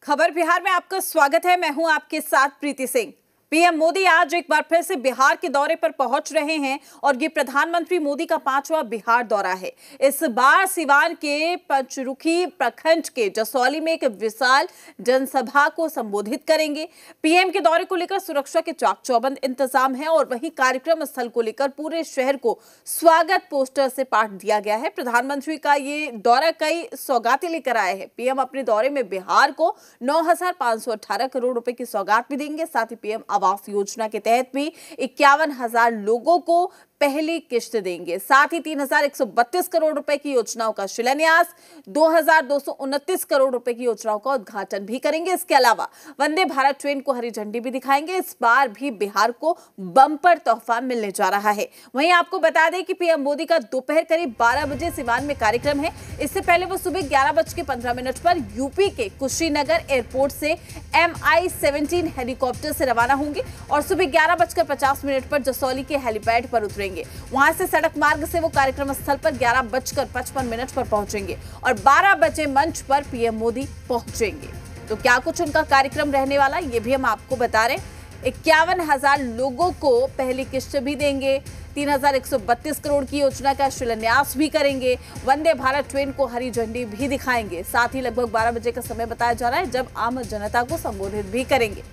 खबर बिहार में आपका स्वागत है। मैं हूं आपके साथ प्रीति सिंह। पीएम मोदी आज एक बार फिर से बिहार के दौरे पर पहुंच रहे हैं और ये प्रधानमंत्री मोदी का 5वां बिहार दौरा है। इस बार सिवान के पंचरुखी प्रखंड के जसौली में एक विशाल जनसभा को संबोधित करेंगे। पीएम के दौरे को लेकर सुरक्षा के चाक चौबंद इंतजाम है और वहीं कार्यक्रम स्थल को लेकर पूरे शहर को स्वागत पोस्टर से पाट दिया गया है। प्रधानमंत्री का ये दौरा कई सौगातें लेकर आए हैं। पीएम अपने दौरे में बिहार को 9,518 करोड़ रुपए की सौगात भी देंगे। साथ ही पीएम आवास योजना के तहत भी 51,000 लोगों को पहली किश्त देंगे। साथ ही 3,132 करोड़ रुपए की योजनाओं का शिलान्यास, 2,229 करोड़ रुपए की योजनाओं का उद्घाटन भी करेंगे। इसके अलावा वंदे भारत ट्रेन को हरी झंडी भी दिखाएंगे। इस बार भी बिहार को बम्पर तोहफा मिलने जा रहा है। वहीं आपको बता दें कि पीएम मोदी का दोपहर करीब 12 बजे सिवान में कार्यक्रम है। इससे पहले वो सुबह 11:15 पर यूपी के कुशीनगर एयरपोर्ट से MI-17 हेलीकॉप्टर से रवाना होंगे और सुबह 11:50 पर जसौली के हेलीपैड पर उतरेंगे। वहां से सड़क मार्ग से वो कार्यक्रम स्थल पर 11:55 पर पहुंचेंगे और 12 बजे मंच पर पीएम मोदी पहुंचेंगे। तो क्या कुछ उनका कार्यक्रम रहने वाला, ये भी हम आपको बता रहे हैं। 51,000 लोगों को पहली किश्त भी देंगे, 3,132 करोड़ की योजना का शिलान्यास भी करेंगे, वंदे भारत ट्रेन को हरी झंडी भी दिखाएंगे। साथ ही लगभग 12 बजे का समय बताया जा रहा है जब आम जनता को संबोधित भी करेंगे।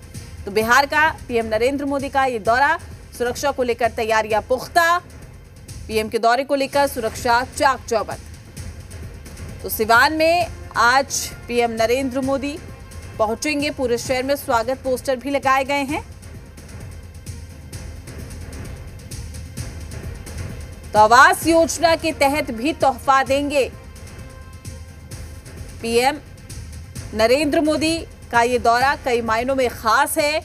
तो बिहार का पीएम नरेंद्र मोदी का ये दौरा, सुरक्षा को लेकर तैयारियां पुख्ता, पीएम के दौरे को लेकर सुरक्षा चाक चौबंद। तो सिवान में आज पीएम नरेंद्र मोदी पहुंचेंगे। पूरे शहर में स्वागत पोस्टर भी लगाए गए हैं। तो आवास योजना के तहत भी तोहफा देंगे। पीएम नरेंद्र मोदी का ये दौरा कई मायनों में खास है,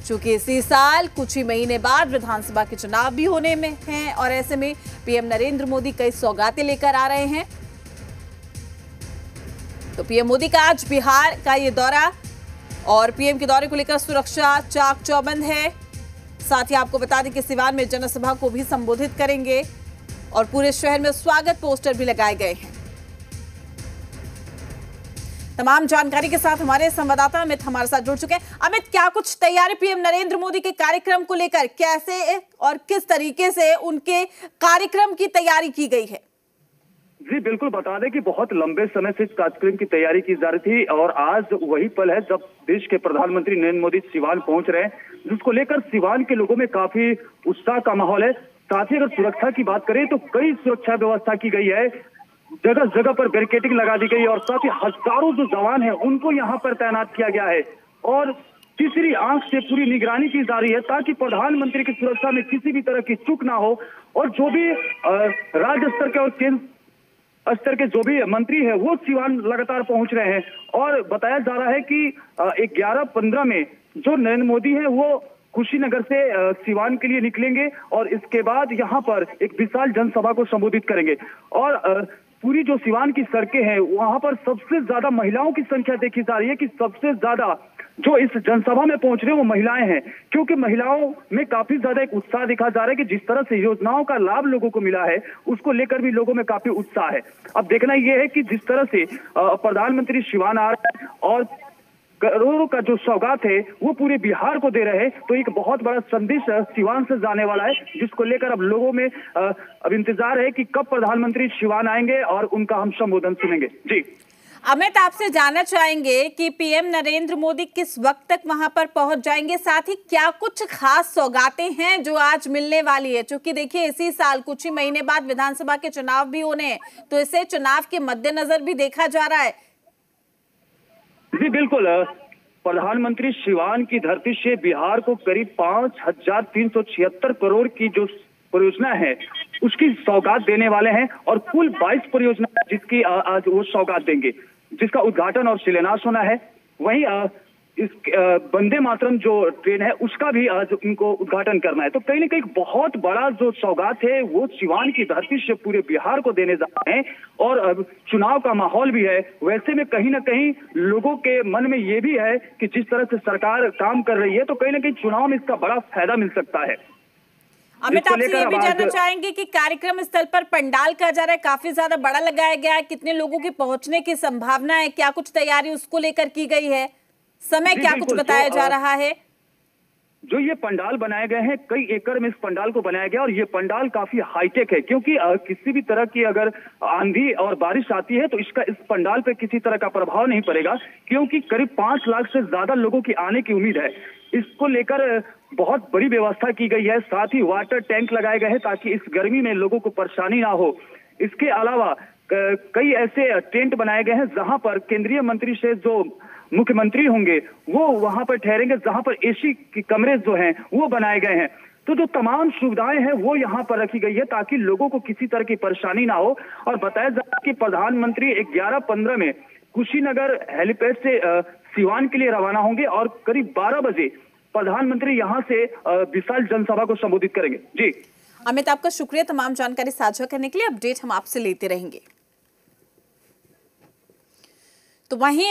चूंकि इसी साल कुछ ही महीने बाद विधानसभा के चुनाव भी होने में हैं और ऐसे में पीएम नरेंद्र मोदी कई सौगातें लेकर आ रहे हैं। तो पीएम मोदी का आज बिहार का ये दौरा और पीएम के दौरे को लेकर सुरक्षा चाक चौबंद है। साथ ही आपको बता दें कि सिवान में जनसभा को भी संबोधित करेंगे और पूरे शहर में स्वागत पोस्टर भी लगाए गए हैं। तमाम जानकारी के साथ हमारे संवाददाता अमित हमारे साथ जुड़ चुके हैं। अमित, क्या कुछ तैयारी पीएम नरेंद्र मोदी के कार्यक्रम को लेकर, कैसे और किस तरीके से उनके कार्यक्रम की तैयारी की गई है? जी बिल्कुल, बता दें कि बहुत लंबे समय से इस कार्यक्रम की तैयारी की जा रही थी और आज वही पल है जब देश के प्रधानमंत्री नरेंद्र मोदी सिवान पहुंच रहे हैं, जिसको लेकर सिवान के लोगों में काफी उत्साह का माहौल है। साथ ही अगर सुरक्षा की बात करें तो कई सुरक्षा व्यवस्था की गई है, जगह जगह पर बैरिकेडिंग लगा दी गई है और साथ ही हजारों जो जवान हैं उनको यहाँ पर तैनात किया गया है और तीसरी आंख से पूरी निगरानी की जा रही है ताकि प्रधानमंत्री की सुरक्षा में किसी भी तरह की चूक ना हो। और जो भी राज्य स्तर के और केंद्र स्तर के जो भी मंत्री है वो सिवान लगातार पहुंच रहे हैं और बताया जा रहा है कि 11:15 में जो नरेंद्र मोदी है वो कुशीनगर से सिवान के लिए निकलेंगे और इसके बाद यहाँ पर एक विशाल जनसभा को संबोधित करेंगे। और पूरी जो सिवान की सड़कें हैं वहां पर सबसे ज्यादा महिलाओं की संख्या देखी जा रही है कि सबसे ज्यादा जो इस जनसभा में पहुंच रहे हैं वो महिलाएं हैं, क्योंकि महिलाओं में काफी ज्यादा एक उत्साह दिखा जा रहा है कि जिस तरह से योजनाओं का लाभ लोगों को मिला है उसको लेकर भी लोगों में काफी उत्साह है। अब देखना यह है कि जिस तरह से प्रधानमंत्री सिवान आ रहे हैं और करोड़ों का जो सौगात है वो पूरे बिहार को दे रहे हैं, तो एक बहुत बड़ा संदेश सिवान से जाने वाला है, जिसको लेकर अब लोगों में अब इंतजार है कि कब प्रधानमंत्री सिवान आएंगे और उनका हम संबोधन सुनेंगे। जी अमित, आपसे जानना चाहेंगे कि पीएम नरेंद्र मोदी किस वक्त तक वहां पर पहुंच जाएंगे, साथ ही क्या कुछ खास सौगातें हैं जो आज मिलने वाली है? क्योंकि देखिए इसी साल कुछ ही महीने बाद विधानसभा के चुनाव भी होने हैं, तो इसे चुनाव के मद्देनजर भी देखा जा रहा है। जी बिल्कुल, प्रधानमंत्री सिवान की धरती से बिहार को करीब 5,376 करोड़ की जो परियोजना है उसकी सौगात देने वाले हैं और कुल 22 परियोजना जिसकी आज वो सौगात देंगे, जिसका उद्घाटन और शिलान्यास होना है। वहीं इस वंदे मातरम जो ट्रेन है उसका भी आज उनको उद्घाटन करना है। तो कहीं ना कहीं बहुत बड़ा जो सौगात है वो सिवान की धरती से पूरे बिहार को देने जा रहे हैं और चुनाव का माहौल भी है। वैसे में कहीं ना कहीं लोगों के मन में ये भी है कि जिस तरह से सरकार काम कर रही है तो कहीं ना कहीं चुनाव में इसका बड़ा फायदा मिल सकता है। अमित, आपसे ये भी जानना चाहेंगे कि कार्यक्रम स्थल पर पंडाल कहा जा रहा है काफी ज्यादा बड़ा लगाया गया है, कितने लोगों के पहुंचने की संभावना है, क्या कुछ तैयारी उसको लेकर की गई है? समय क्या कुछ बताया जा रहा है? जो ये पंडाल बनाए गए हैं, कई एकड़ में इस पंडाल को बनाया गया और ये पंडाल काफी हाईटेक है, क्योंकि किसी भी तरह की अगर आंधी और बारिश आती है तो इसका इस पंडाल पे किसी तरह का प्रभाव नहीं पड़ेगा, क्योंकि करीब 5 लाख से ज्यादा लोगों की आने की उम्मीद है। इसको लेकर बहुत बड़ी व्यवस्था की गई है, साथ ही वाटर टैंक लगाए गए हैं ताकि इस गर्मी में लोगों को परेशानी ना हो। इसके अलावा कई ऐसे टेंट बनाए गए हैं जहां पर केंद्रीय मंत्री से जो मुख्यमंत्री होंगे वो वहां पर ठहरेंगे, जहां पर एसी के कमरे जो हैं वो बनाए गए हैं। तो जो तमाम सुविधाएं हैं वो यहाँ पर रखी गई है ताकि लोगों को किसी तरह की परेशानी ना हो। और बताया जा रहा है कि प्रधानमंत्री 11:15 में कुशीनगर हेलीपैड से सिवान के लिए रवाना होंगे और करीब 12 बजे प्रधानमंत्री यहाँ से विशाल जनसभा को संबोधित करेंगे। जी अमित, आपका शुक्रिया तमाम जानकारी साझा करने के लिए। अपडेट हम आपसे लेते रहेंगे। तो वहीं